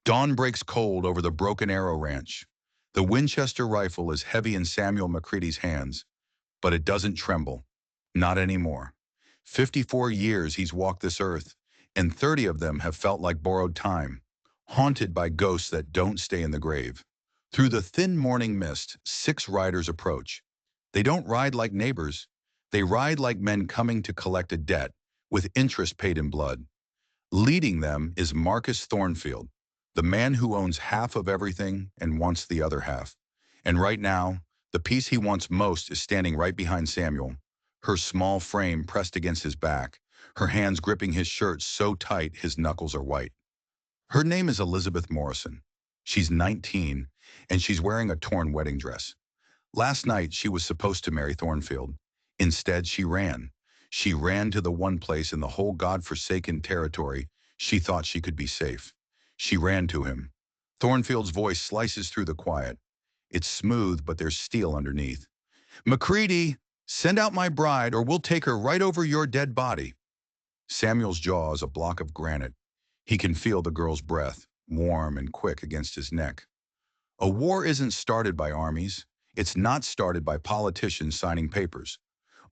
Dawn breaks cold over the Broken Arrow Ranch. The Winchester rifle is heavy in Samuel McCready's hands, but it doesn't tremble. Not anymore. 54 years he's walked this earth, and 30 of them have felt like borrowed time, haunted by ghosts that don't stay in the grave. Through the thin morning mist, 6 riders approach. They don't ride like neighbors. They ride like men coming to collect a debt, with interest paid in blood. Leading them is Marcus Thornfield, the man who owns half of everything and wants the other half. And right now, the piece he wants most is standing right behind Samuel, her small frame pressed against his back, her hands gripping his shirt so tight his knuckles are white. Her name is Elizabeth Morrison. She's 19, and she's wearing a torn wedding dress. Last night, she was supposed to marry Thornfield. Instead, she ran. She ran to the one place in the whole God-forsaken territory she thought she could be safe. She ran to him. Thornfield's voice slices through the quiet. It's smooth, but there's steel underneath. "McCready, send out my bride or we'll take her right over your dead body." Samuel's jaw is a block of granite. He can feel the girl's breath, warm and quick against his neck. A war isn't started by armies. It's not started by politicians signing papers.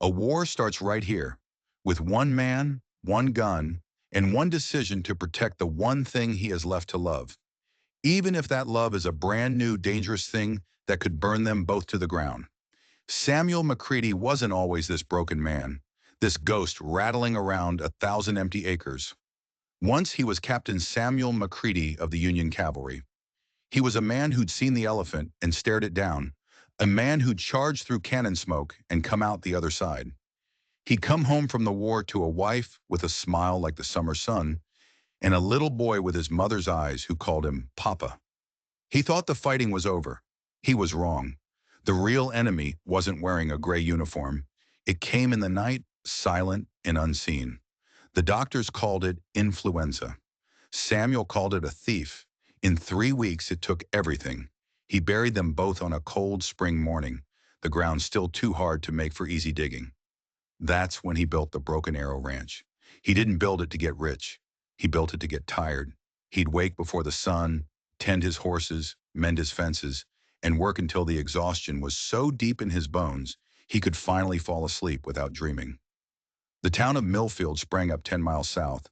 A war starts right here, with one man, one gun, and one decision to protect the one thing he has left to love, even if that love is a brand new dangerous thing that could burn them both to the ground. Samuel McCready wasn't always this broken man, this ghost rattling around 1,000 empty acres. Once he was Captain Samuel McCready of the Union Cavalry. He was a man who'd seen the elephant and stared it down, a man who'd charged through cannon smoke and come out the other side. He'd come home from the war to a wife with a smile like the summer sun, and a little boy with his mother's eyes who called him Papa. He thought the fighting was over. He was wrong. The real enemy wasn't wearing a gray uniform. It came in the night, silent and unseen. The doctors called it influenza. Samuel called it a thief. In 3 weeks, it took everything. He buried them both on a cold spring morning, the ground still too hard to make for easy digging. That's when he built the Broken Arrow Ranch. He didn't build it to get rich. He built it to get tired. He'd wake before the sun, tend his horses, mend his fences, and work until the exhaustion was so deep in his bones he could finally fall asleep without dreaming. The town of Millfield sprang up 10 miles south,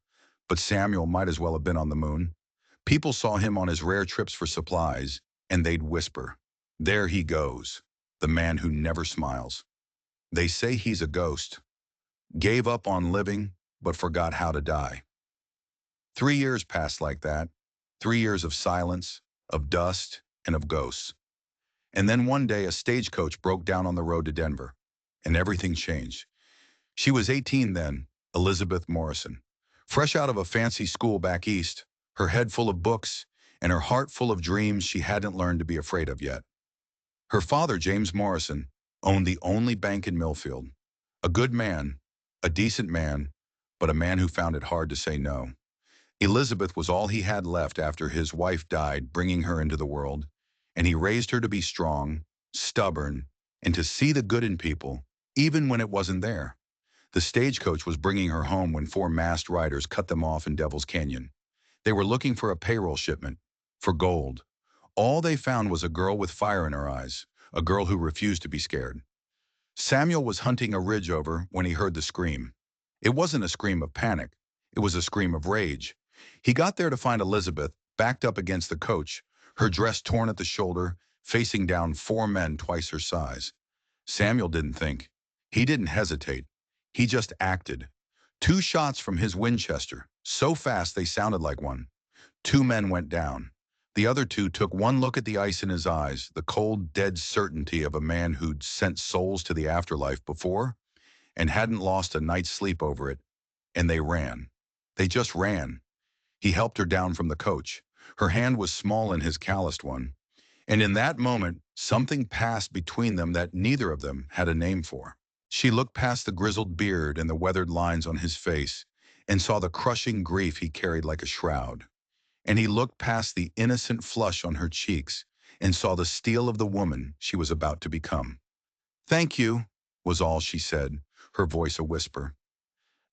but Samuel might as well have been on the moon. People saw him on his rare trips for supplies, and they'd whisper, "There he goes, the man who never smiles." They say he's a ghost, gave up on living, but forgot how to die. 3 years passed like that, 3 years of silence, of dust, and of ghosts. And then one day a stagecoach broke down on the road to Denver, and everything changed. She was 18 then, Elizabeth Morrison, fresh out of a fancy school back east, her head full of books, and her heart full of dreams she hadn't learned to be afraid of yet. Her father, James Morrison, owned the only bank in Millfield. A good man, a decent man, but a man who found it hard to say no. Elizabeth was all he had left after his wife died, bringing her into the world, and he raised her to be strong, stubborn, and to see the good in people, even when it wasn't there. The stagecoach was bringing her home when 4 masked riders cut them off in Devil's Canyon. They were looking for a payroll shipment, for gold. All they found was a girl with fire in her eyes, a girl who refused to be scared. Samuel was hunting a ridge over when he heard the scream. It wasn't a scream of panic. It was a scream of rage. He got there to find Elizabeth, backed up against the coach, her dress torn at the shoulder, facing down 4 men twice her size. Samuel didn't think. He didn't hesitate. He just acted. 2 shots from his Winchester, so fast they sounded like one. 2 men went down. The other 2 took one look at the ice in his eyes, the cold, dead certainty of a man who'd sent souls to the afterlife before and hadn't lost a night's sleep over it, and they ran. They just ran. He helped her down from the coach. Her hand was small in his calloused one, and in that moment, something passed between them that neither of them had a name for. She looked past the grizzled beard and the weathered lines on his face and saw the crushing grief he carried like a shroud. And he looked past the innocent flush on her cheeks and saw the steel of the woman she was about to become. "Thank you," was all she said, her voice a whisper.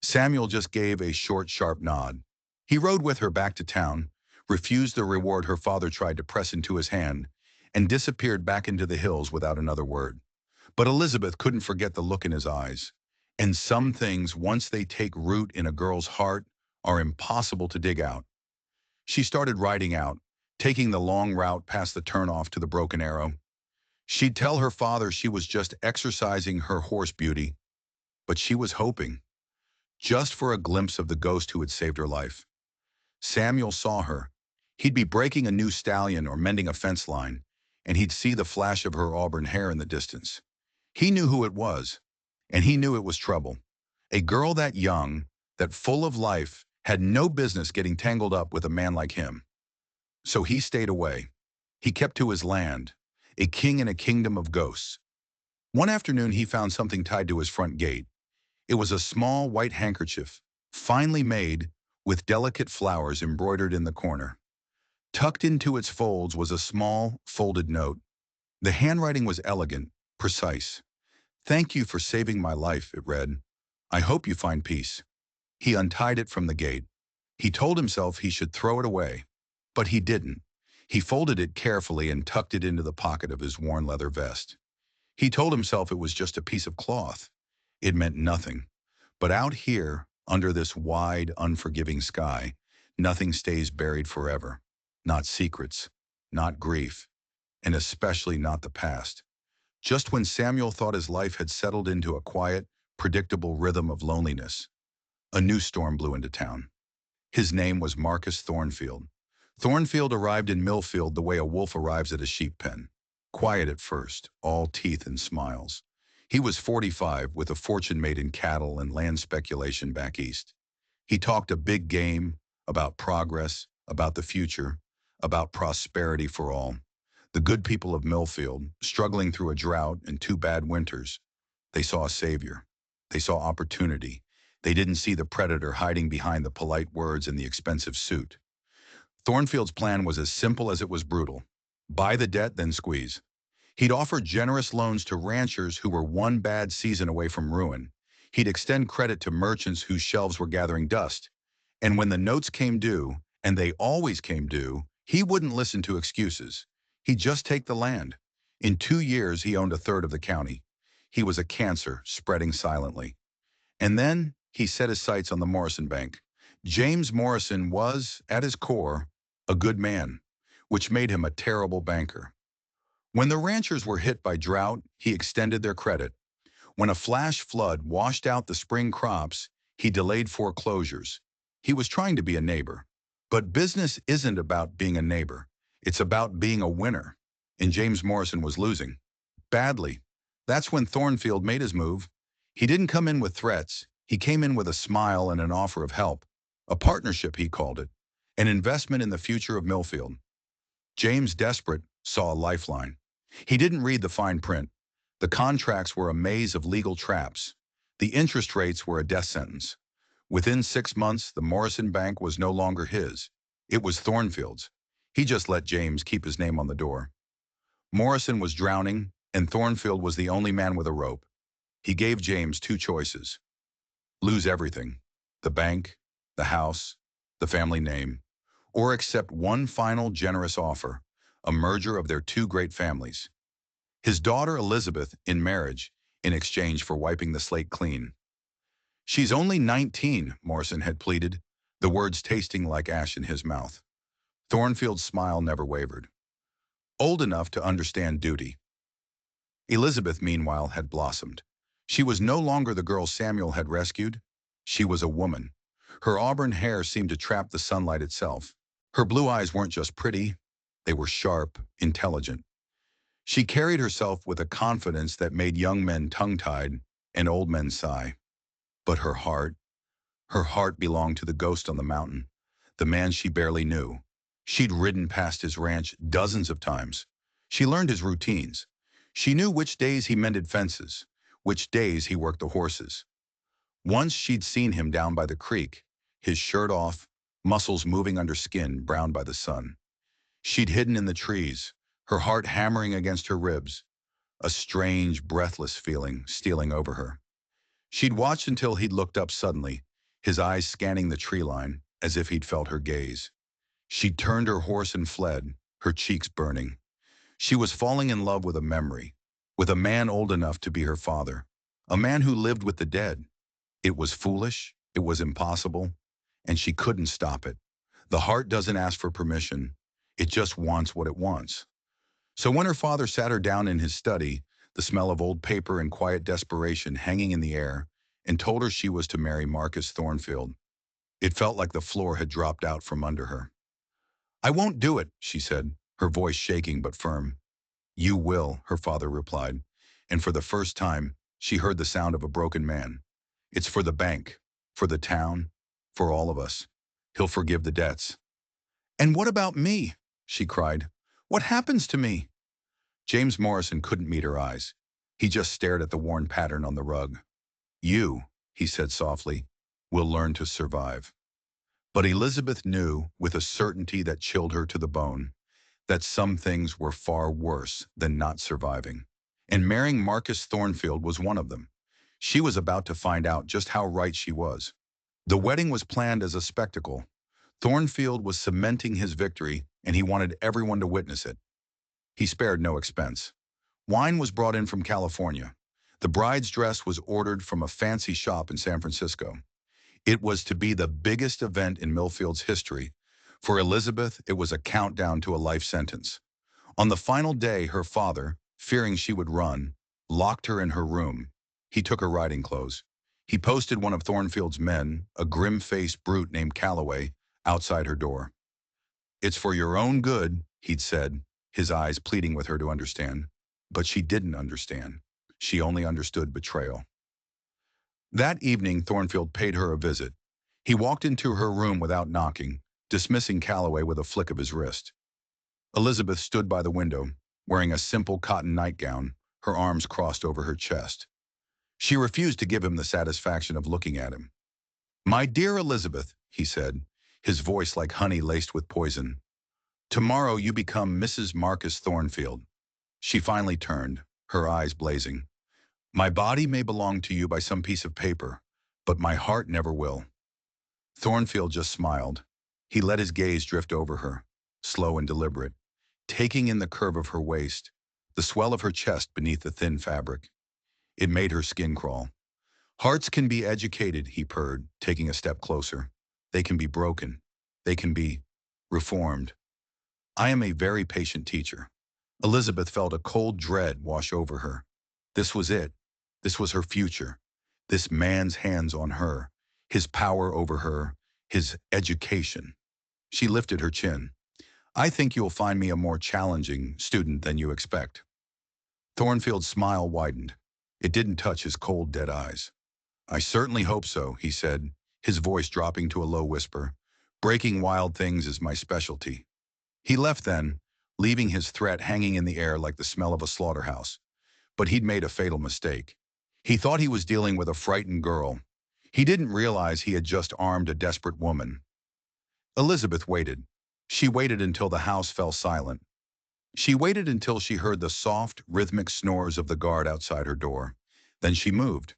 Samuel just gave a short, sharp nod. He rode with her back to town, refused the reward her father tried to press into his hand, and disappeared back into the hills without another word. But Elizabeth couldn't forget the look in his eyes. And some things, once they take root in a girl's heart, are impossible to dig out. She started riding out, taking the long route past the turnoff to the Broken Arrow. She'd tell her father she was just exercising her horse beauty, but she was hoping, just for a glimpse of the ghost who had saved her life. Samuel saw her. He'd be breaking a new stallion or mending a fence line, and he'd see the flash of her auburn hair in the distance. He knew who it was, and he knew it was trouble. A girl that young, that full of life, had no business getting tangled up with a man like him. So he stayed away. He kept to his land, a king in a kingdom of ghosts. One afternoon he found something tied to his front gate. It was a small white handkerchief, finely made, with delicate flowers embroidered in the corner. Tucked into its folds was a small, folded note. The handwriting was elegant, precise. "Thank you for saving my life," it read. "I hope you find peace." He untied it from the gate. He told himself he should throw it away, but he didn't. He folded it carefully and tucked it into the pocket of his worn leather vest. He told himself it was just a piece of cloth. It meant nothing. But out here, under this wide, unforgiving sky, nothing stays buried forever. Not secrets, not grief, and especially not the past. Just when Samuel thought his life had settled into a quiet, predictable rhythm of loneliness, a new storm blew into town. His name was Marcus Thornfield. Thornfield arrived in Millfield the way a wolf arrives at a sheep pen. Quiet at first, all teeth and smiles. He was 45, with a fortune made in cattle and land speculation back east. He talked a big game, about progress, about the future, about prosperity for all. The good people of Millfield, struggling through a drought and 2 bad winters, they saw a savior. They saw opportunity. They didn't see the predator hiding behind the polite words and the expensive suit. Thornfield's plan was as simple as it was brutal. Buy the debt, then squeeze. He'd offer generous loans to ranchers who were 1 bad season away from ruin. He'd extend credit to merchants whose shelves were gathering dust. And when the notes came due, and they always came due, he wouldn't listen to excuses. He'd just take the land. In 2 years, he owned a third of the county. He was a cancer, spreading silently. And then he set his sights on the Morrison Bank. James Morrison was, at his core, a good man, which made him a terrible banker. When the ranchers were hit by drought, he extended their credit. When a flash flood washed out the spring crops, he delayed foreclosures. He was trying to be a neighbor. But business isn't about being a neighbor. It's about being a winner. And James Morrison was losing. Badly. That's when Thornfield made his move. He didn't come in with threats. He came in with a smile and an offer of help. A partnership, he called it. An investment in the future of Millfield. James, desperate, saw a lifeline. He didn't read the fine print. The contracts were a maze of legal traps. The interest rates were a death sentence. Within 6 months, the Morrison Bank was no longer his. It was Thornfield's. He just let James keep his name on the door. Morrison was drowning, and Thornfield was the only man with a rope. He gave James 2 choices. Lose everything, the bank, the house, the family name, or accept one final generous offer, a merger of their 2 great families. His daughter Elizabeth in marriage, in exchange for wiping the slate clean. "She's only 19, Morrison had pleaded, the words tasting like ash in his mouth. Thornfield's smile never wavered. Old enough to understand duty. Elizabeth, meanwhile, had blossomed. She was no longer the girl Samuel had rescued. She was a woman. Her auburn hair seemed to trap the sunlight itself. Her blue eyes weren't just pretty, they were sharp, intelligent. She carried herself with a confidence that made young men tongue-tied and old men sigh. But her heart belonged to the ghost on the mountain, the man she barely knew. She'd ridden past his ranch dozens of times. She learned his routines. She knew which days he mended fences, which days he worked the horses. Once she'd seen him down by the creek, his shirt off, muscles moving under skin browned by the sun. She'd hidden in the trees, her heart hammering against her ribs, a strange, breathless feeling stealing over her. She'd watched until he'd looked up suddenly, his eyes scanning the tree line, as if he'd felt her gaze. She turned her horse and fled, her cheeks burning. She was falling in love with a memory, with a man old enough to be her father, a man who lived with the dead. It was foolish, it was impossible, and she couldn't stop it. The heart doesn't ask for permission, it just wants what it wants. So when her father sat her down in his study, the smell of old paper and quiet desperation hanging in the air, and told her she was to marry Marcus Thornfield, it felt like the floor had dropped out from under her. "I won't do it," she said, her voice shaking but firm. "You will," her father replied, and for the first time, she heard the sound of a broken man. "It's for the bank, for the town, for all of us. He'll forgive the debts." "And what about me?" she cried. "What happens to me?" James Morrison couldn't meet her eyes. He just stared at the worn pattern on the rug. "You," he said softly, "will learn to survive." But Elizabeth knew, with a certainty that chilled her to the bone, that some things were far worse than not surviving. And marrying Marcus Thornfield was one of them. She was about to find out just how right she was. The wedding was planned as a spectacle. Thornfield was cementing his victory, and he wanted everyone to witness it. He spared no expense. Wine was brought in from California. The bride's dress was ordered from a fancy shop in San Francisco. It was to be the biggest event in Millfield's history. For Elizabeth, it was a countdown to a life sentence. On the final day, her father, fearing she would run, locked her in her room. He took her riding clothes. He posted one of Thornfield's men, a grim-faced brute named Calloway, outside her door. "It's for your own good," he'd said, his eyes pleading with her to understand. But she didn't understand. She only understood betrayal. That evening, Thornfield paid her a visit. He walked into her room without knocking, dismissing Calloway with a flick of his wrist. Elizabeth stood by the window, wearing a simple cotton nightgown, her arms crossed over her chest. She refused to give him the satisfaction of looking at him. "My dear Elizabeth," he said, his voice like honey laced with poison, "tomorrow you become Mrs. Marcus Thornfield." She finally turned, her eyes blazing. "My body may belong to you by some piece of paper, but my heart never will." Thornfield just smiled. He let his gaze drift over her, slow and deliberate, taking in the curve of her waist, the swell of her chest beneath the thin fabric. It made her skin crawl. "Hearts can be educated," he purred, taking a step closer. "They can be broken. They can be reformed. I am a very patient teacher." Elizabeth felt a cold dread wash over her. This was it. This was her future. This man's hands on her, his power over her, his education. She lifted her chin. "I think you'll find me a more challenging student than you expect." Thornfield's smile widened. It didn't touch his cold, dead eyes. "I certainly hope so," he said, his voice dropping to a low whisper. "Breaking wild things is my specialty." He left then, leaving his threat hanging in the air like the smell of a slaughterhouse. But he'd made a fatal mistake. He thought he was dealing with a frightened girl. He didn't realize he had just armed a desperate woman. Elizabeth waited. She waited until the house fell silent. She waited until she heard the soft, rhythmic snores of the guard outside her door. Then she moved.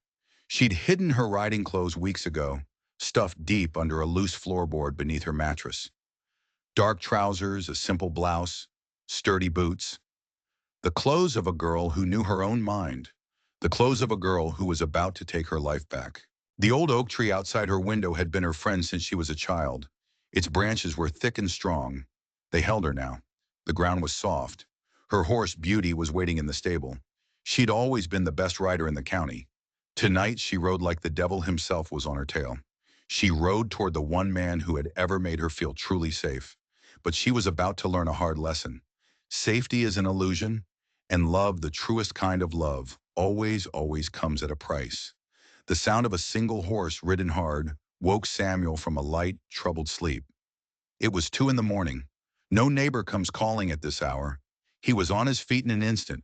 She'd hidden her riding clothes weeks ago, stuffed deep under a loose floorboard beneath her mattress. Dark trousers, a simple blouse, sturdy boots. The clothes of a girl who knew her own mind. The clothes of a girl who was about to take her life back. The old oak tree outside her window had been her friend since she was a child. Its branches were thick and strong. They held her now. The ground was soft. Her horse, Beauty, was waiting in the stable. She'd always been the best rider in the county. Tonight, she rode like the devil himself was on her tail. She rode toward the one man who had ever made her feel truly safe. But she was about to learn a hard lesson. Safety is an illusion, and love, the truest kind of love, always comes at a price. The sound of a single horse ridden hard woke Samuel from a light, troubled sleep. It was 2 in the morning. No neighbor comes calling at this hour. He was on his feet in an instant,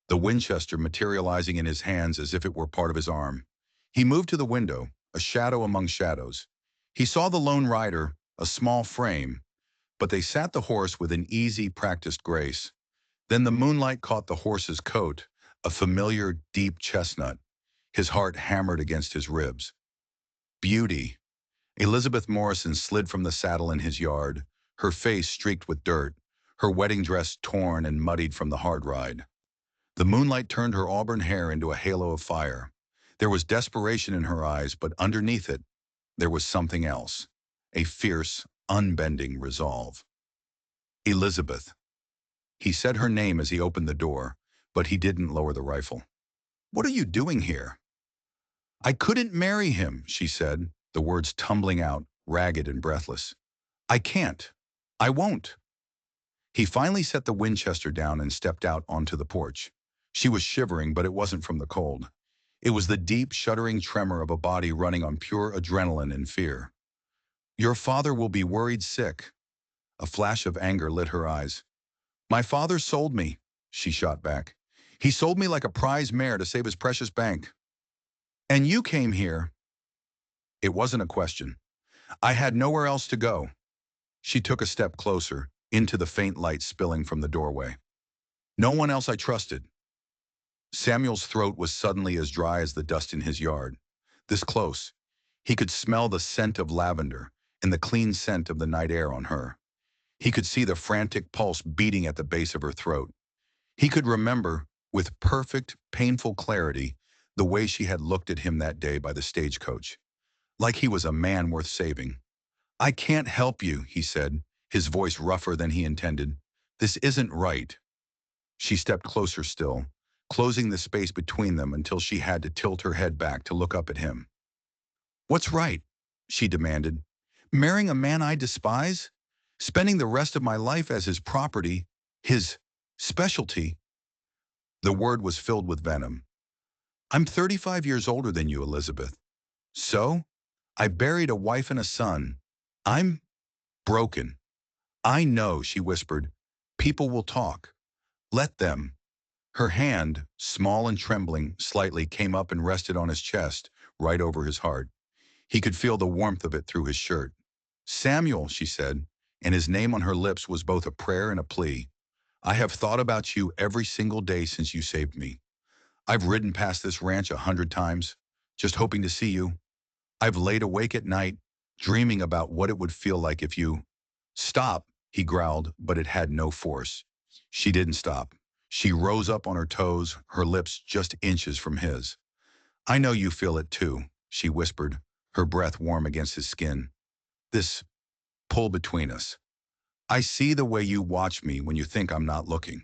the Winchester materializing in his hands as if it were part of his arm. He moved to the window, a shadow among shadows. He saw the lone rider, a small frame, but they sat the horse with an easy, practiced grace. Then the moonlight caught the horse's coat, a familiar, deep chestnut. His heart hammered against his ribs. Beauty. Elizabeth Morrison slid from the saddle in his yard, her face streaked with dirt, her wedding dress torn and muddied from the hard ride. The moonlight turned her auburn hair into a halo of fire. There was desperation in her eyes, but underneath it, there was something else. A fierce, unbending resolve. Elizabeth. He said her name as he opened the door, but he didn't lower the rifle. What are you doing here? I couldn't marry him, she said, the words tumbling out, ragged and breathless. I can't. I won't. He finally set the Winchester down and stepped out onto the porch. She was shivering, but it wasn't from the cold. It was the deep, shuddering tremor of a body running on pure adrenaline and fear. Your father will be worried sick. A flash of anger lit her eyes. My father sold me, she shot back. He sold me like a prize mare to save his precious bank. And you came here. It wasn't a question. I had nowhere else to go. She took a step closer, into the faint light spilling from the doorway. No one else I trusted. Samuel's throat was suddenly as dry as the dust in his yard. This close, he could smell the scent of lavender and the clean scent of the night air on her. He could see the frantic pulse beating at the base of her throat. He could remember, with perfect, painful clarity, the way she had looked at him that day by the stagecoach. Like he was a man worth saving. I can't help you, he said, his voice rougher than he intended. This isn't right. She stepped closer still, closing the space between them until she had to tilt her head back to look up at him. What's right? She demanded. Marrying a man I despise? Spending the rest of my life as his property, his specialty? The word was filled with venom. I'm 35 years older than you, Elizabeth. So? I buried a wife and a son. I'm broken. I know, she whispered. People will talk. Let them. Her hand, small and trembling, slightly came up and rested on his chest, right over his heart. He could feel the warmth of it through his shirt. Samuel, she said, and his name on her lips was both a prayer and a plea. I have thought about you every single day since you saved me. I've ridden past this ranch 100 times, just hoping to see you. I've laid awake at night, dreaming about what it would feel like if you... Stop, he growled, but it had no force. She didn't stop. She rose up on her toes, her lips just inches from his. I know you feel it too, she whispered, her breath warm against his skin. This pull between us. I see the way you watch me when you think I'm not looking.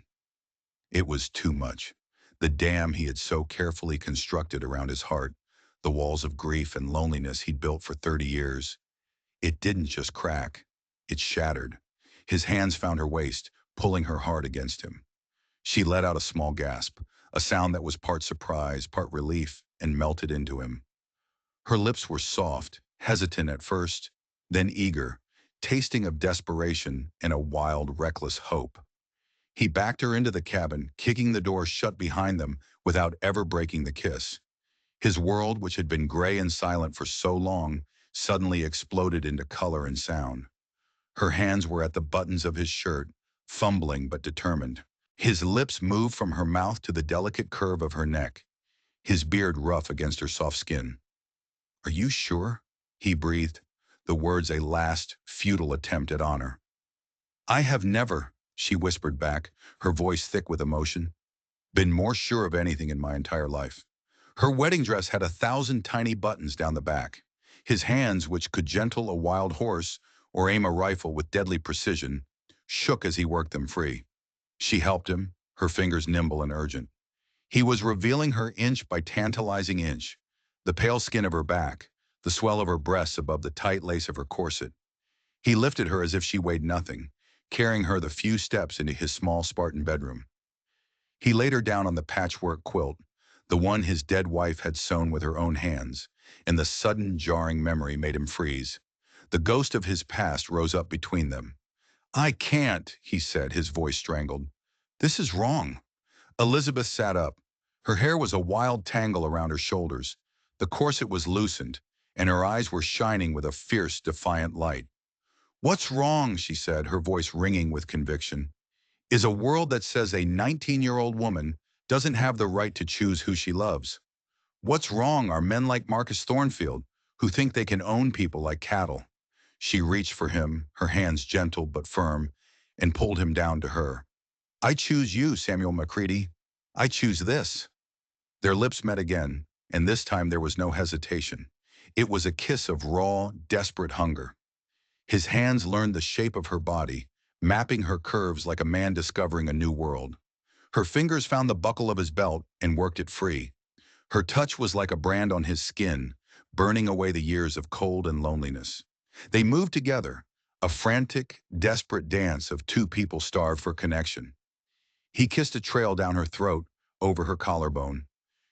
It was too much. The dam he had so carefully constructed around his heart, the walls of grief and loneliness he'd built for 30 years. It didn't just crack. It shattered. His hands found her waist, pulling her hard against him. She let out a small gasp, a sound that was part surprise, part relief, and melted into him. Her lips were soft, hesitant at first, then eager, tasting of desperation and a wild, reckless hope. He backed her into the cabin, kicking the door shut behind them without ever breaking the kiss. His world, which had been gray and silent for so long, suddenly exploded into color and sound. Her hands were at the buttons of his shirt, fumbling but determined. His lips moved from her mouth to the delicate curve of her neck, his beard rough against her soft skin. Are you sure? He breathed, the words a last, futile attempt at honor. I have never, she whispered back, her voice thick with emotion, been more sure of anything in my entire life. Her wedding dress had 1,000 tiny buttons down the back. His hands, which could gentle a wild horse or aim a rifle with deadly precision, shook as he worked them free. She helped him, her fingers nimble and urgent. He was revealing her inch by tantalizing inch, the pale skin of her back, the swell of her breasts above the tight lace of her corset. He lifted her as if she weighed nothing, carrying her the few steps into his small Spartan bedroom. He laid her down on the patchwork quilt, the one his dead wife had sewn with her own hands, and the sudden jarring memory made him freeze. The ghost of his past rose up between them. I can't, he said, his voice strangled. This is wrong. Elizabeth sat up. Her hair was a wild tangle around her shoulders. The corset was loosened, and her eyes were shining with a fierce, defiant light. What's wrong, she said, her voice ringing with conviction, is a world that says a 19-year-old woman doesn't have the right to choose who she loves. What's wrong are men like Marcus Thornfield, who think they can own people like cattle. She reached for him, her hands gentle but firm, and pulled him down to her. I choose you, Samuel McCready. I choose this. Their lips met again, and this time there was no hesitation. It was a kiss of raw, desperate hunger. His hands learned the shape of her body, mapping her curves like a man discovering a new world. Her fingers found the buckle of his belt and worked it free. Her touch was like a brand on his skin, burning away the years of cold and loneliness. They moved together, a frantic, desperate dance of two people starved for connection. He kissed a trail down her throat, over her collarbone.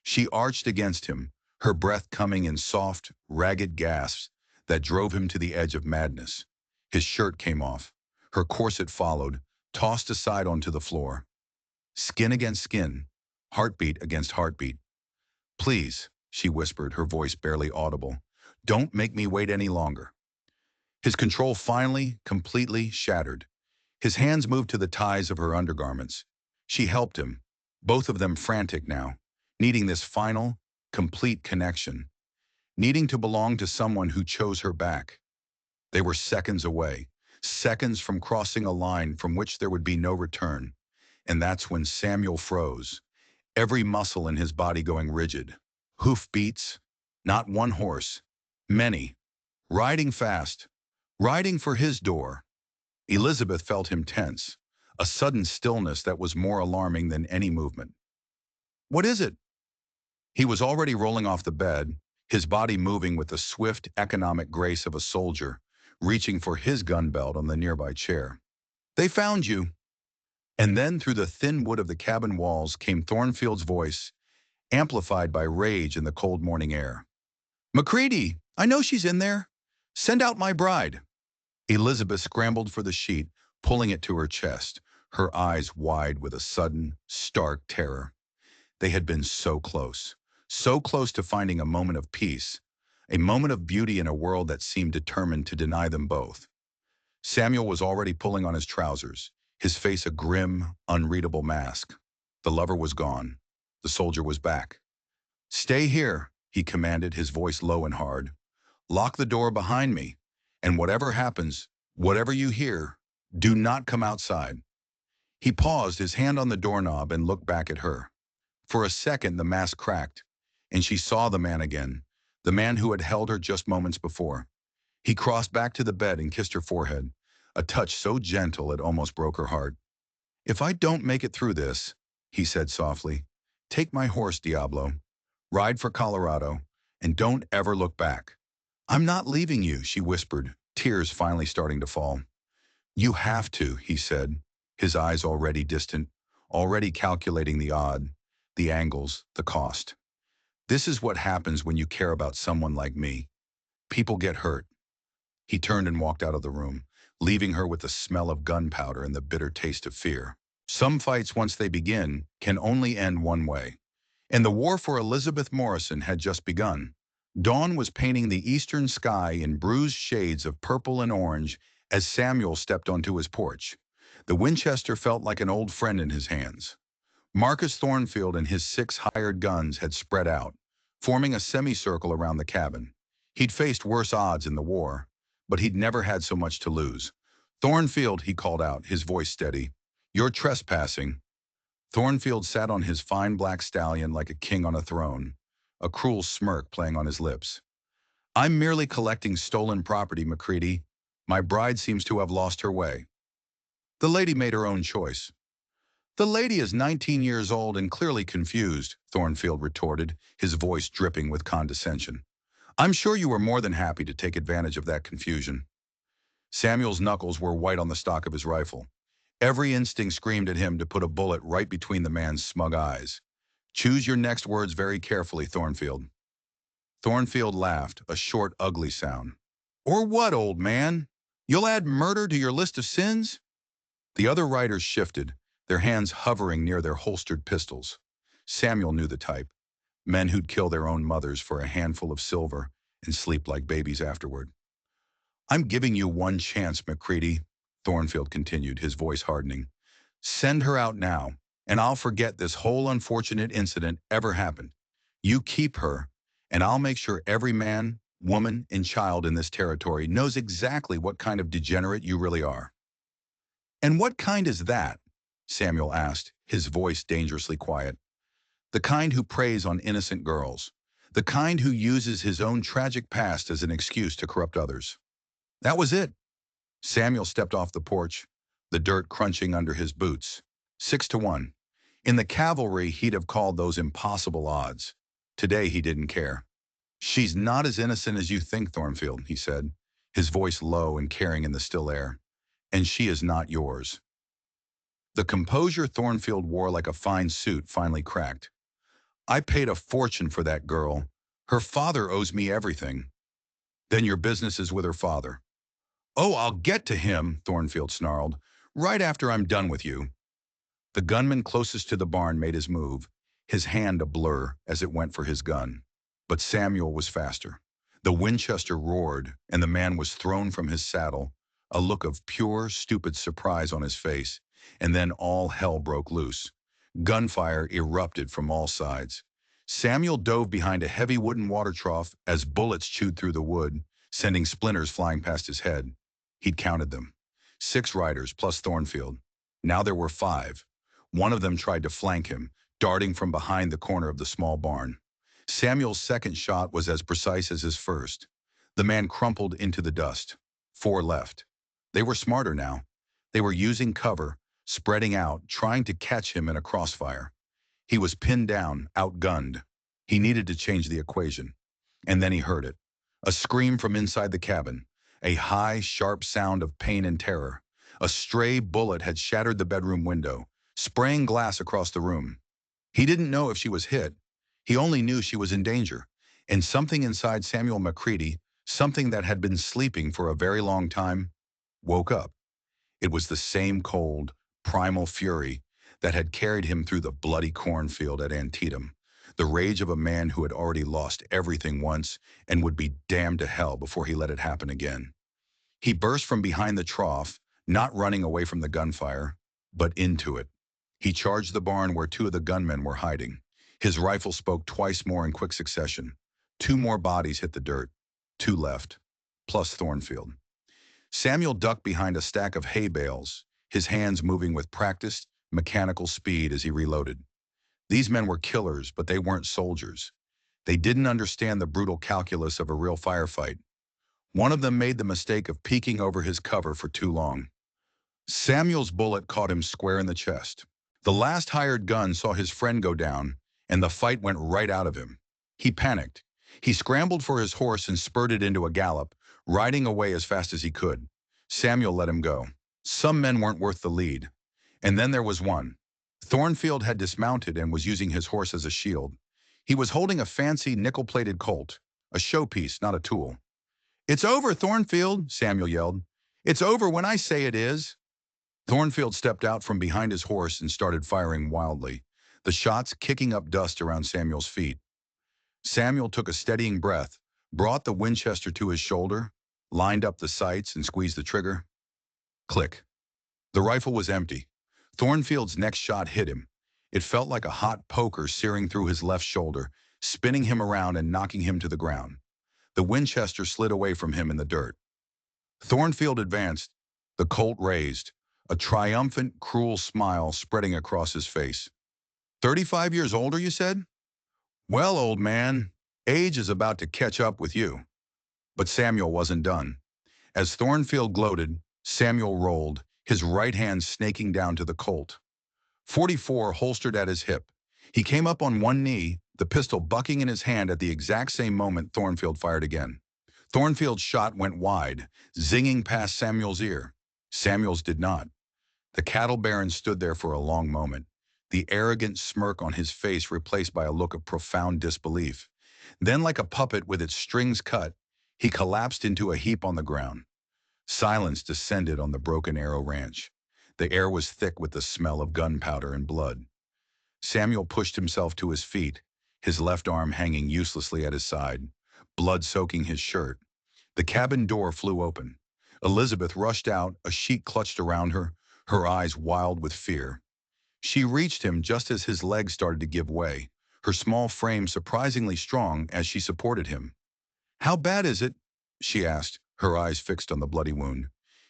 She arched against him, her breath coming in soft, ragged gasps that drove him to the edge of madness. His shirt came off. Her corset followed, tossed aside onto the floor. Skin against skin, heartbeat against heartbeat. Please, she whispered, her voice barely audible. Don't make me wait any longer. His control finally, completely shattered. His hands moved to the ties of her undergarments. She helped him, both of them frantic now, needing this final, complete connection, needing to belong to someone who chose her back. They were seconds away, seconds from crossing a line from which there would be no return. And that's when Samuel froze, every muscle in his body going rigid. Hoof beats, not one horse, many, riding fast, riding for his door. Elizabeth felt him tense, a sudden stillness that was more alarming than any movement. What is it? He was already rolling off the bed, his body moving with the swift, economic grace of a soldier, reaching for his gun belt on the nearby chair. They found you. And then through the thin wood of the cabin walls came Thornfield's voice, amplified by rage in the cold morning air. McCready, I know she's in there. Send out my bride. Elizabeth scrambled for the sheet, pulling it to her chest, her eyes wide with a sudden, stark terror. They had been so close to finding a moment of peace, a moment of beauty in a world that seemed determined to deny them both. Samuel was already pulling on his trousers, his face a grim, unreadable mask. The lover was gone. The soldier was back. Stay here, he commanded, his voice low and hard. Lock the door behind me, and whatever happens, whatever you hear, do not come outside. He paused, his hand on the doorknob, and looked back at her. For a second, the mask cracked, and she saw the man again, the man who had held her just moments before. He crossed back to the bed and kissed her forehead, a touch so gentle it almost broke her heart. If I don't make it through this, he said softly, take my horse, Diablo. Ride for Colorado, and don't ever look back. I'm not leaving you, she whispered, tears finally starting to fall. You have to, he said, his eyes already distant, already calculating the odd, the angles, the cost. This is what happens when you care about someone like me. People get hurt. He turned and walked out of the room, leaving her with the smell of gunpowder and the bitter taste of fear. Some fights, once they begin, can only end one way. And the war for Elizabeth Morrison had just begun. Dawn was painting the eastern sky in bruised shades of purple and orange as Samuel stepped onto his porch. The Winchester felt like an old friend in his hands. Marcus Thornfield and his 6 hired guns had spread out, forming a semicircle around the cabin. He'd faced worse odds in the war, but he'd never had so much to lose. Thornfield, he called out, his voice steady. You're trespassing. Thornfield sat on his fine black stallion like a king on a throne, a cruel smirk playing on his lips. I'm merely collecting stolen property, McCready. My bride seems to have lost her way. The lady made her own choice. The lady is 19 years old and clearly confused, Thornfield retorted, his voice dripping with condescension. I'm sure you were more than happy to take advantage of that confusion. Samuel's knuckles were white on the stock of his rifle. Every instinct screamed at him to put a bullet right between the man's smug eyes. Choose your next words very carefully, Thornfield. Thornfield laughed, a short, ugly sound. Or what, old man? You'll add murder to your list of sins? The other riders shifted, their hands hovering near their holstered pistols. Samuel knew the type. Men who'd kill their own mothers for a handful of silver and sleep like babies afterward. I'm giving you one chance, McCready, Thornfield continued, his voice hardening. Send her out now, and I'll forget this whole unfortunate incident ever happened. You keep her, and I'll make sure every man, woman, and child in this territory knows exactly what kind of degenerate you really are. And what kind is that? Samuel asked, his voice dangerously quiet. The kind who preys on innocent girls. The kind who uses his own tragic past as an excuse to corrupt others. That was it. Samuel stepped off the porch, the dirt crunching under his boots. 6-1. In the cavalry, he'd have called those impossible odds. Today, he didn't care. She's not as innocent as you think, Thornfield, he said, his voice low and caring in the still air. And she is not yours. The composure Thornfield wore like a fine suit finally cracked. I paid a fortune for that girl. Her father owes me everything. Then your business is with her father. Oh, I'll get to him, Thornfield snarled, right after I'm done with you. The gunman closest to the barn made his move, his hand a blur as it went for his gun. But Samuel was faster. The Winchester roared, and the man was thrown from his saddle, a look of pure, stupid surprise on his face, and then all hell broke loose. Gunfire erupted from all sides. Samuel dove behind a heavy wooden water trough as bullets chewed through the wood, sending splinters flying past his head. He'd counted them. 6 riders plus Thornfield. Now there were 5. One of them tried to flank him, darting from behind the corner of the small barn. Samuel's second shot was as precise as his first. The man crumpled into the dust. 4 left. They were smarter now. They were using cover, spreading out, trying to catch him in a crossfire. He was pinned down, outgunned. He needed to change the equation. And then he heard it. A scream from inside the cabin. A high, sharp sound of pain and terror. A stray bullet had shattered the bedroom window, spraying glass across the room. He didn't know if she was hit. He only knew she was in danger. And something inside Samuel McCready, something that had been sleeping for a very long time, woke up. It was the same cold, primal fury that had carried him through the bloody cornfield at Antietam, the rage of a man who had already lost everything once and would be damned to hell before he let it happen again. He burst from behind the trough, not running away from the gunfire, but into it. He charged the barn where 2 of the gunmen were hiding. His rifle spoke twice more in quick succession. 2 more bodies hit the dirt. 2 left, plus Thornfield. Samuel ducked behind a stack of hay bales, his hands moving with practiced, mechanical speed as he reloaded. These men were killers, but they weren't soldiers. They didn't understand the brutal calculus of a real firefight. One of them made the mistake of peeking over his cover for too long. Samuel's bullet caught him square in the chest. The last hired gun saw his friend go down, and the fight went right out of him. He panicked. He scrambled for his horse and spurted into a gallop, riding away as fast as he could. Samuel let him go. Some men weren't worth the lead. And then there was one. Thornfield had dismounted and was using his horse as a shield. He was holding a fancy nickel-plated Colt, a showpiece, not a tool. "It's over, Thornfield," Samuel yelled. "It's over when I say it is." Thornfield stepped out from behind his horse and started firing wildly, the shots kicking up dust around Samuel's feet. Samuel took a steadying breath, brought the Winchester to his shoulder, lined up the sights and squeezed the trigger. Click. The rifle was empty. Thornfield's next shot hit him. It felt like a hot poker searing through his left shoulder, spinning him around and knocking him to the ground. The Winchester slid away from him in the dirt. Thornfield advanced, the Colt raised, a triumphant, cruel smile spreading across his face. 35 years older, you said? Well, old man, age is about to catch up with you. But Samuel wasn't done. As Thornfield gloated, Samuel rolled, his right hand snaking down to the Colt. 44 holstered at his hip. He came up on one knee, the pistol bucking in his hand at the exact same moment Thornfield fired again. Thornfield's shot went wide, zinging past Samuel's ear. Samuel's did not. The cattle baron stood there for a long moment, the arrogant smirk on his face replaced by a look of profound disbelief. Then, like a puppet with its strings cut, he collapsed into a heap on the ground. Silence descended on the Broken Arrow Ranch. The air was thick with the smell of gunpowder and blood. Samuel pushed himself to his feet, his left arm hanging uselessly at his side, blood soaking his shirt. The cabin door flew open. Elizabeth rushed out, a sheet clutched around her, her eyes wild with fear. She reached him just as his legs started to give way, her small frame surprisingly strong as she supported him. "How bad is it?" she asked, her eyes fixed on the bloody wound.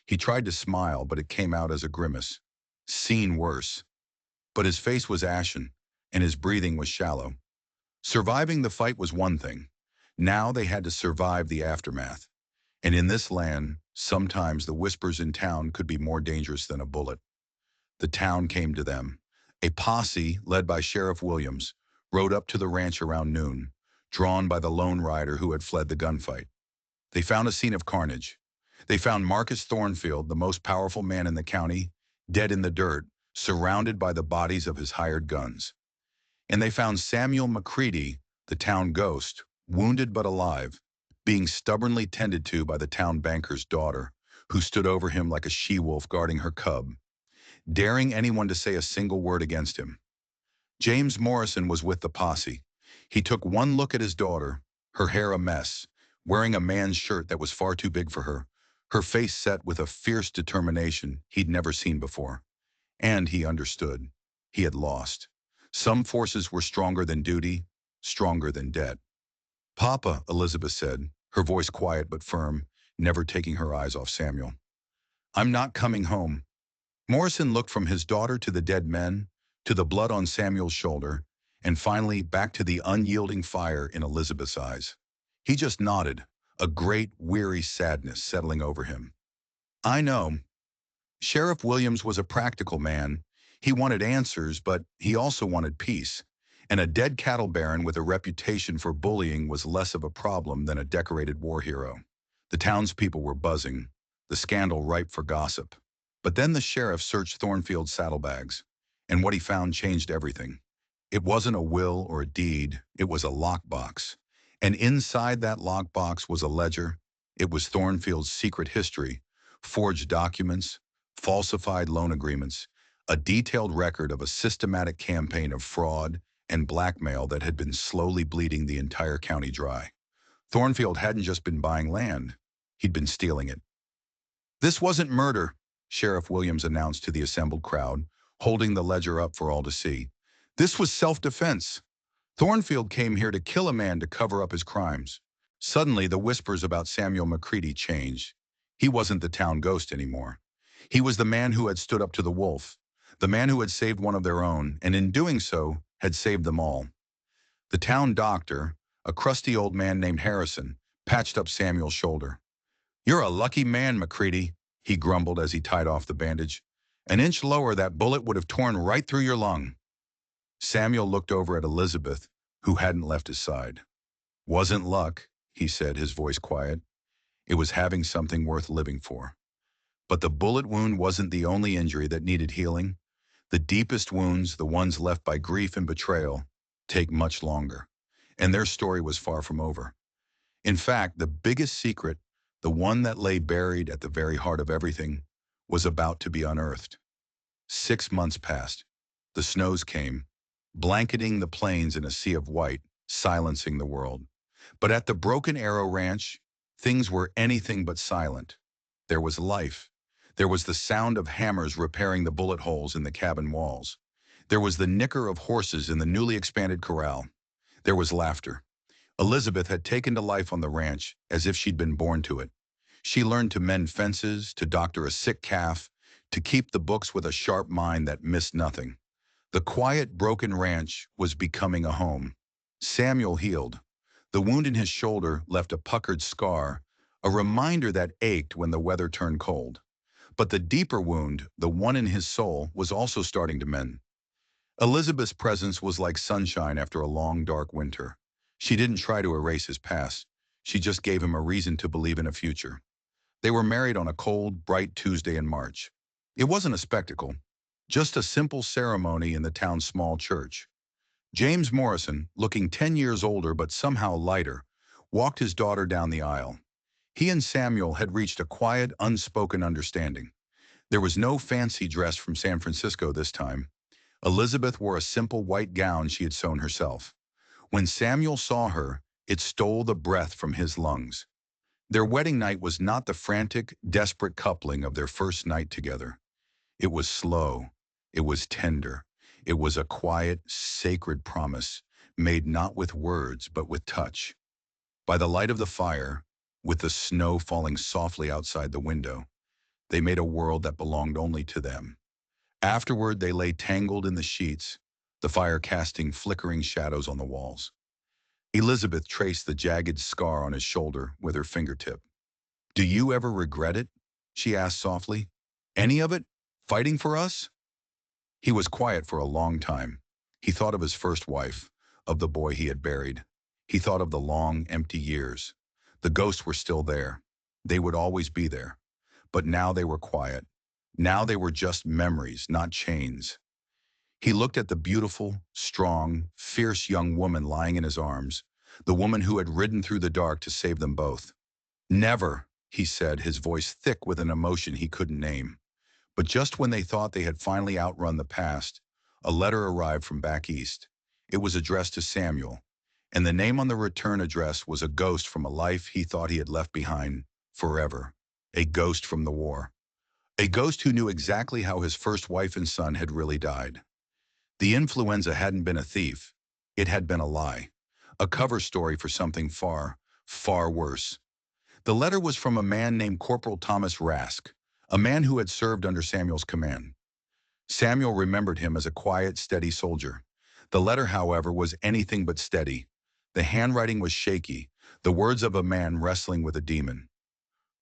He tried to smile, but it came out as a grimace. "Seen worse." But his face was ashen, and his breathing was shallow. Surviving the fight was one thing. Now they had to survive the aftermath. And in this land, sometimes the whispers in town could be more dangerous than a bullet. The town came to them. A posse, led by Sheriff Williams, rode up to the ranch around noon, drawn by the lone rider who had fled the gunfight. They found a scene of carnage. They found Marcus Thornfield, the most powerful man in the county, dead in the dirt, surrounded by the bodies of his hired guns. And they found Samuel McCready, the town ghost, wounded but alive, being stubbornly tended to by the town banker's daughter, who stood over him like a she-wolf guarding her cub, daring anyone to say a single word against him. James Morrison was with the posse. He took one look at his daughter, her hair a mess, wearing a man's shirt that was far too big for her face set with a fierce determination he'd never seen before. And he understood. He had lost. Some forces were stronger than duty, stronger than debt. "Papa," Elizabeth said, her voice quiet but firm, never taking her eyes off Samuel. "I'm not coming home." Morrison looked from his daughter to the dead men, to the blood on Samuel's shoulder, and finally back to the unyielding fire in Elizabeth's eyes. He just nodded, a great, weary sadness settling over him. "I know." Sheriff Williams was a practical man. He wanted answers, but he also wanted peace. And a dead cattle baron with a reputation for bullying was less of a problem than a decorated war hero. The townspeople were buzzing, the scandal ripe for gossip. But then the sheriff searched Thornfield's saddlebags, and what he found changed everything. It wasn't a will or a deed, it was a lockbox. And inside that lockbox was a ledger. It was Thornfield's secret history, forged documents, falsified loan agreements, a detailed record of a systematic campaign of fraud and blackmail that had been slowly bleeding the entire county dry. Thornfield hadn't just been buying land, he'd been stealing it. "This wasn't murder," Sheriff Williams announced to the assembled crowd, holding the ledger up for all to see. "This was self-defense. Thornfield came here to kill a man to cover up his crimes." Suddenly, the whispers about Samuel McCready changed. He wasn't the town ghost anymore. He was the man who had stood up to the wolf, the man who had saved one of their own, and in doing so, had saved them all. The town doctor, a crusty old man named Harrison, patched up Samuel's shoulder. "You're a lucky man, McCready," he grumbled as he tied off the bandage. "An inch lower, that bullet would have torn right through your lung." Samuel looked over at Elizabeth, who hadn't left his side. "Wasn't luck," he said, his voice quiet. "It was having something worth living for." But the bullet wound wasn't the only injury that needed healing. The deepest wounds, the ones left by grief and betrayal, take much longer. And their story was far from over. In fact, the biggest secret, the one that lay buried at the very heart of everything, was about to be unearthed. 6 months passed. The snows came, blanketing the plains in a sea of white, silencing the world. But at the Broken Arrow Ranch, things were anything but silent. There was life. There was the sound of hammers repairing the bullet holes in the cabin walls. There was the nicker of horses in the newly expanded corral. There was laughter. Elizabeth had taken to life on the ranch as if she'd been born to it. She learned to mend fences, to doctor a sick calf, to keep the books with a sharp mind that missed nothing. The quiet, broken ranch was becoming a home. Samuel healed. The wound in his shoulder left a puckered scar, a reminder that ached when the weather turned cold. But the deeper wound, the one in his soul, was also starting to mend. Elizabeth's presence was like sunshine after a long, dark winter. She didn't try to erase his past. She just gave him a reason to believe in a future. They were married on a cold, bright Tuesday in March. It wasn't a spectacle, just a simple ceremony in the town's small church. James Morrison, looking 10 years older but somehow lighter, walked his daughter down the aisle. He and Samuel had reached a quiet, unspoken understanding. There was no fancy dress from San Francisco this time. Elizabeth wore a simple white gown she had sewn herself. When Samuel saw her, it stole the breath from his lungs. Their wedding night was not the frantic, desperate coupling of their first night together. It was slow. It was tender. It was a quiet, sacred promise, made not with words but with touch. By the light of the fire, with the snow falling softly outside the window, they made a world that belonged only to them. Afterward, they lay tangled in the sheets, the fire casting flickering shadows on the walls. Elizabeth traced the jagged scar on his shoulder with her fingertip. "Do you ever regret it?" she asked softly. "Any of it? Fighting for us?" He was quiet for a long time. He thought of his first wife, of the boy he had buried. He thought of the long, empty years. The ghosts were still there. They would always be there. But now they were quiet. Now they were just memories, not chains. He looked at the beautiful, strong, fierce young woman lying in his arms, the woman who had ridden through the dark to save them both. "Never," he said, his voice thick with an emotion he couldn't name. But just when they thought they had finally outrun the past, a letter arrived from back east. It was addressed to Samuel, and the name on the return address was a ghost from a life he thought he had left behind forever. A ghost from the war. A ghost who knew exactly how his first wife and son had really died. The influenza hadn't been a thief. It had been a lie. A cover story for something far, far worse. The letter was from a man named Corporal Thomas Rask, a man who had served under Samuel's command. Samuel remembered him as a quiet, steady soldier. The letter, however, was anything but steady. The handwriting was shaky, the words of a man wrestling with a demon.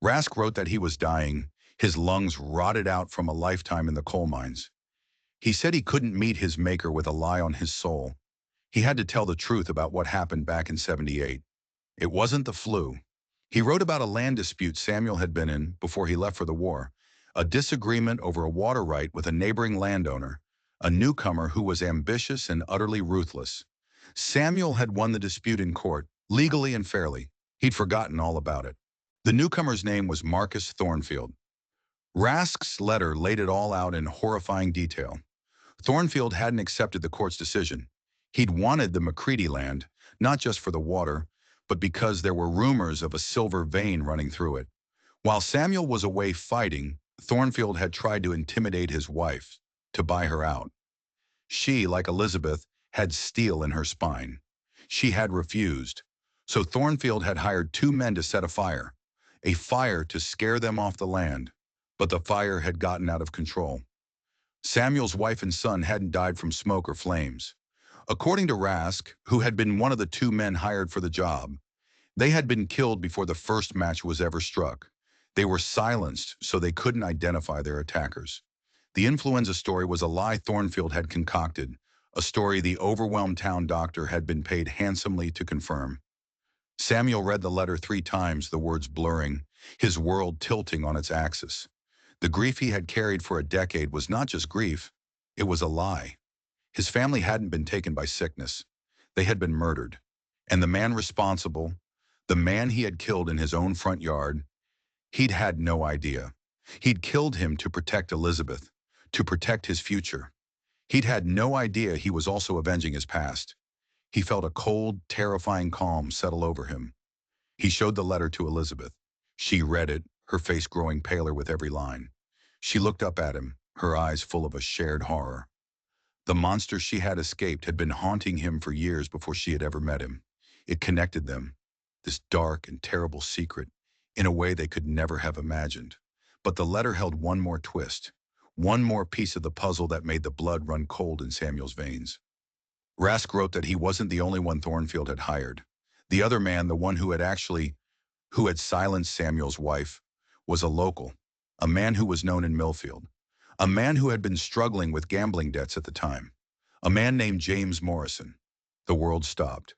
Rask wrote that he was dying, his lungs rotted out from a lifetime in the coal mines. He said he couldn't meet his maker with a lie on his soul. He had to tell the truth about what happened back in '78. It wasn't the flu. He wrote about a land dispute Samuel had been in before he left for the war, a disagreement over a water right with a neighboring landowner, a newcomer who was ambitious and utterly ruthless. Samuel had won the dispute in court, legally and fairly. He'd forgotten all about it. The newcomer's name was Marcus Thornfield. Rask's letter laid it all out in horrifying detail. Thornfield hadn't accepted the court's decision. He'd wanted the McCready land, not just for the water, but because there were rumors of a silver vein running through it. While Samuel was away fighting, Thornfield had tried to intimidate his wife, to buy her out. She, like Elizabeth, had steel in her spine. She had refused. So Thornfield had hired two men to set a fire to scare them off the land. But the fire had gotten out of control. Samuel's wife and son hadn't died from smoke or flames. According to Rask, who had been one of the two men hired for the job, they had been killed before the first match was ever struck. They were silenced so they couldn't identify their attackers. The influenza story was a lie Thornfield had concocted, a story the overwhelmed town doctor had been paid handsomely to confirm. Samuel read the letter 3 times, the words blurring, his world tilting on its axis. The grief he had carried for a decade was not just grief, it was a lie. His family hadn't been taken by sickness. They had been murdered. And the man responsible, the man he had killed in his own front yard, he'd had no idea. He'd killed him to protect Elizabeth, to protect his future. He'd had no idea he was also avenging his past. He felt a cold, terrifying calm settle over him. He showed the letter to Elizabeth. She read it, her face growing paler with every line. She looked up at him, her eyes full of a shared horror. The monster she had escaped had been haunting him for years before she had ever met him. It connected them, this dark and terrible secret, in a way they could never have imagined. But the letter held one more twist, one more piece of the puzzle that made the blood run cold in Samuel's veins. Rask wrote that he wasn't the only one Thornfield had hired. The other man, the one who had silenced Samuel's wife, was a local, a man who was known in Millfield, a man who had been struggling with gambling debts at the time, a man named James Morrison. The world stopped.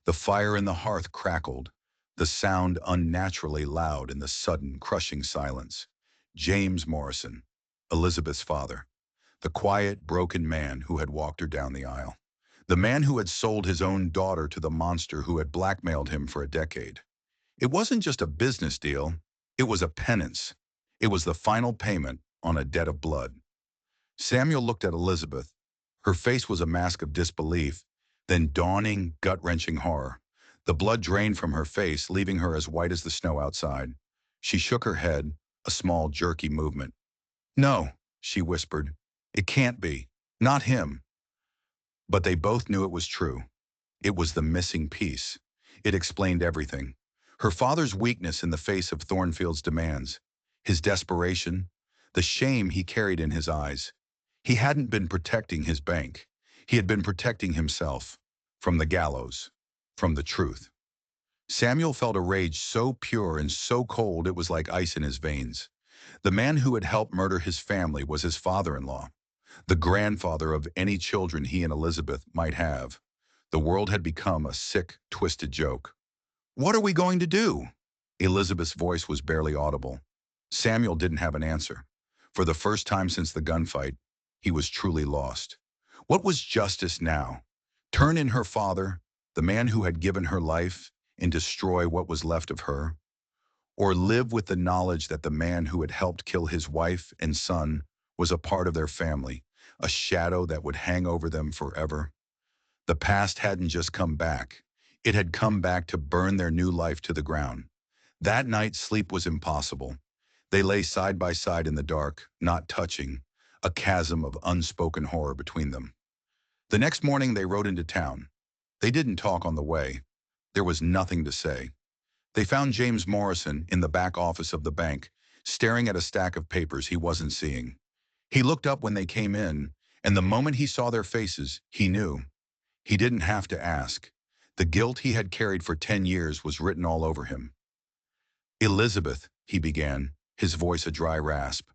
The fire in the hearth crackled, the sound unnaturally loud in the sudden, crushing silence. James Morrison, Elizabeth's father, the quiet, broken man who had walked her down the aisle, the man who had sold his own daughter to the monster who had blackmailed him for a decade. It wasn't just a business deal, it was a penance. It was the final payment on a debt of blood. Samuel looked at Elizabeth. Her face was a mask of disbelief, then dawning, gut-wrenching horror. The blood drained from her face, leaving her as white as the snow outside. She shook her head, a small, jerky movement. "No," she whispered. "It can't be. Not him." But they both knew it was true. It was the missing piece. It explained everything. Her father's weakness in the face of Thornfield's demands, his desperation, the shame he carried in his eyes. He hadn't been protecting his bank. He had been protecting himself from the gallows, from the truth. Samuel felt a rage so pure and so cold it was like ice in his veins. The man who had helped murder his family was his father-in-law, the grandfather of any children he and Elizabeth might have. The world had become a sick, twisted joke. "What are we going to do?" Elizabeth's voice was barely audible. Samuel didn't have an answer. For the first time since the gunfight, he was truly lost. What was justice now? Turn in her father, the man who had given her life, and destroy what was left of her? Or live with the knowledge that the man who had helped kill his wife and son was a part of their family, a shadow that would hang over them forever? The past hadn't just come back. It had come back to burn their new life to the ground. That night, sleep was impossible. They lay side by side in the dark, not touching, a chasm of unspoken horror between them. The next morning, they rode into town. They didn't talk on the way. There was nothing to say. They found James Morrison in the back office of the bank, staring at a stack of papers he wasn't seeing. He looked up when they came in, and the moment he saw their faces, he knew. He didn't have to ask. The guilt he had carried for 10 years was written all over him. "Elizabeth," he began, his voice a dry rasp.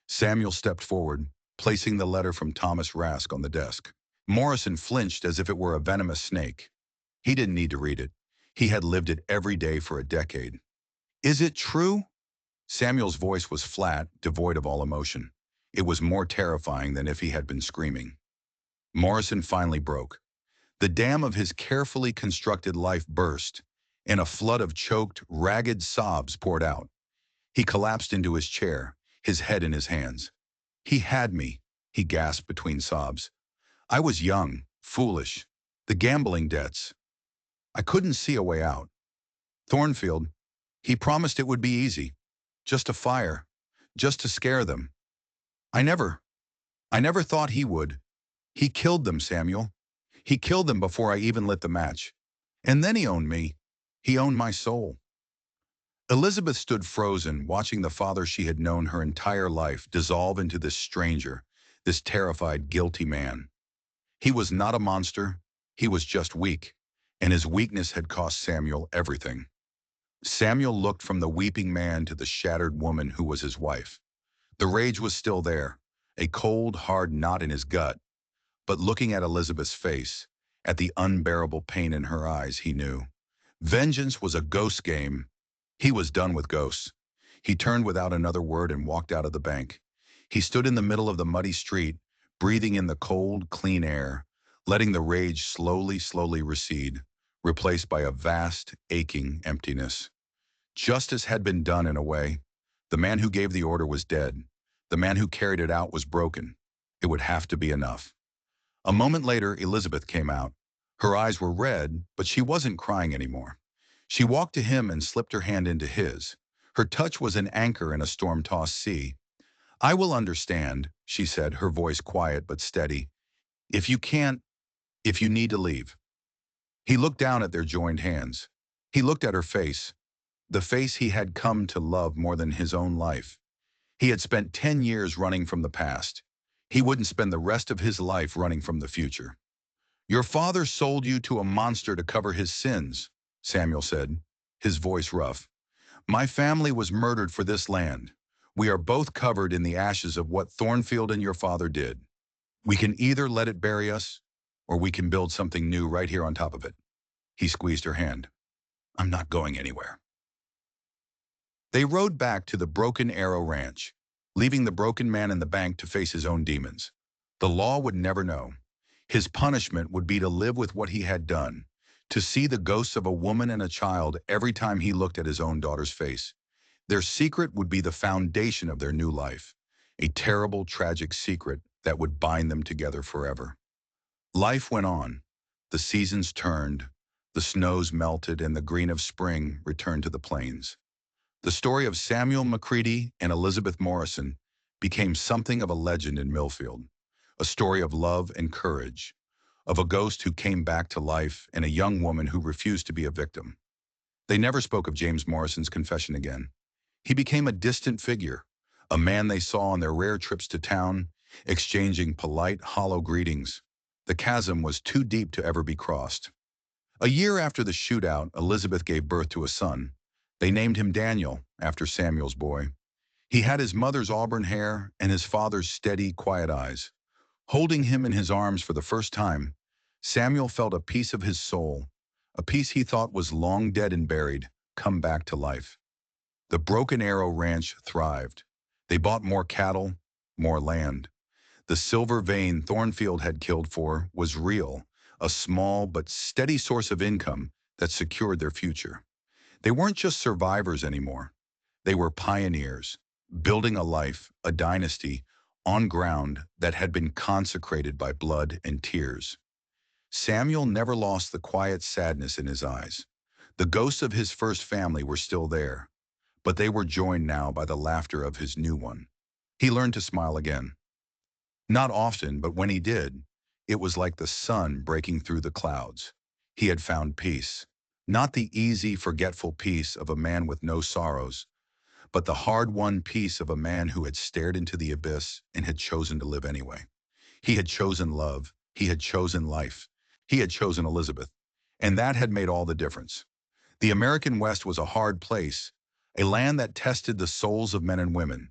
Samuel stepped forward, placing the letter from Thomas Rask on the desk. Morrison flinched as if it were a venomous snake. He didn't need to read it. He had lived it every day for a decade. "Is it true?" Samuel's voice was flat, devoid of all emotion. It was more terrifying than if he had been screaming. Morrison finally broke. The dam of his carefully constructed life burst, and a flood of choked, ragged sobs poured out. He collapsed into his chair, his head in his hands. "He had me," he gasped between sobs. "I was young, foolish. The gambling debts. I couldn't see a way out. Thornfield, he promised it would be easy. Just a fire. Just to scare them. I never thought he would. He killed them, Samuel. He killed them before I even lit the match. And then he owned me. He owned my soul." Elizabeth stood frozen, watching the father she had known her entire life dissolve into this stranger, this terrified, guilty man. He was not a monster. He was just weak, and his weakness had cost Samuel everything. Samuel looked from the weeping man to the shattered woman who was his wife. The rage was still there, a cold, hard knot in his gut. But looking at Elizabeth's face, at the unbearable pain in her eyes, he knew. Vengeance was a ghost game. He was done with ghosts. He turned without another word and walked out of the bank. He stood in the middle of the muddy street, breathing in the cold, clean air, letting the rage slowly recede, replaced by a vast, aching emptiness. Justice had been done in a way. The man who gave the order was dead. The man who carried it out was broken. It would have to be enough. A moment later, Elizabeth came out. Her eyes were red, but she wasn't crying anymore. She walked to him and slipped her hand into his. Her touch was an anchor in a storm-tossed sea. "I will understand," she said, her voice quiet but steady. "If you can't, if you need to leave." He looked down at their joined hands. He looked at her face, the face he had come to love more than his own life. He had spent 10 years running from the past. He wouldn't spend the rest of his life running from the future. "Your father sold you to a monster to cover his sins," Samuel said, his voice rough. "My family was murdered for this land. We are both covered in the ashes of what Thornfield and your father did. We can either let it bury us, or we can build something new right here on top of it." He squeezed her hand. "I'm not going anywhere." They rode back to the Broken Arrow Ranch, leaving the broken man in the bank to face his own demons. The law would never know. His punishment would be to live with what he had done, to see the ghosts of a woman and a child every time he looked at his own daughter's face. Their secret would be the foundation of their new life, a terrible, tragic secret that would bind them together forever. Life went on. The seasons turned, the snows melted, and the green of spring returned to the plains. The story of Samuel McCready and Elizabeth Morrison became something of a legend in Millfield, a story of love and courage, of a ghost who came back to life and a young woman who refused to be a victim. They never spoke of James Morrison's confession again. He became a distant figure, a man they saw on their rare trips to town, exchanging polite, hollow greetings. The chasm was too deep to ever be crossed. A year after the shootout, Elizabeth gave birth to a son. They named him Daniel, after Samuel's boy. He had his mother's auburn hair and his father's steady, quiet eyes. Holding him in his arms for the first time, Samuel felt a piece of his soul, a piece he thought was long dead and buried, come back to life. The Broken Arrow Ranch thrived. They bought more cattle, more land. The silver vein Thornfield had killed for was real, a small but steady source of income that secured their future. They weren't just survivors anymore. They were pioneers, building a life, a dynasty, on ground that had been consecrated by blood and tears. Samuel never lost the quiet sadness in his eyes. The ghosts of his first family were still there, but they were joined now by the laughter of his new one. He learned to smile again. Not often, but when he did, it was like the sun breaking through the clouds. He had found peace. Not the easy, forgetful peace of a man with no sorrows, but the hard-won peace of a man who had stared into the abyss and had chosen to live anyway. He had chosen love. He had chosen life. He had chosen Elizabeth. And that had made all the difference. The American West was a hard place, a land that tested the souls of men and women.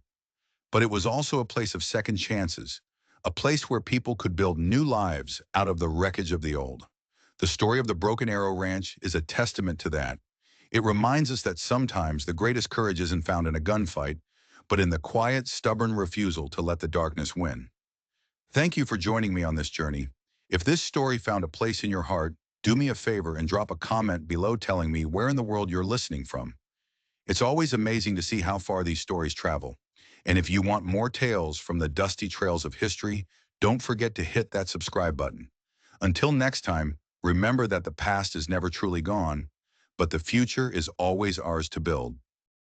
But it was also a place of second chances, a place where people could build new lives out of the wreckage of the old. The story of the Broken Arrow Ranch is a testament to that. It reminds us that sometimes the greatest courage isn't found in a gunfight, but in the quiet, stubborn refusal to let the darkness win. Thank you for joining me on this journey. If this story found a place in your heart, do me a favor and drop a comment below telling me where in the world you're listening from. It's always amazing to see how far these stories travel. And if you want more tales from the dusty trails of history, don't forget to hit that subscribe button. Until next time, remember that the past is never truly gone, but the future is always ours to build.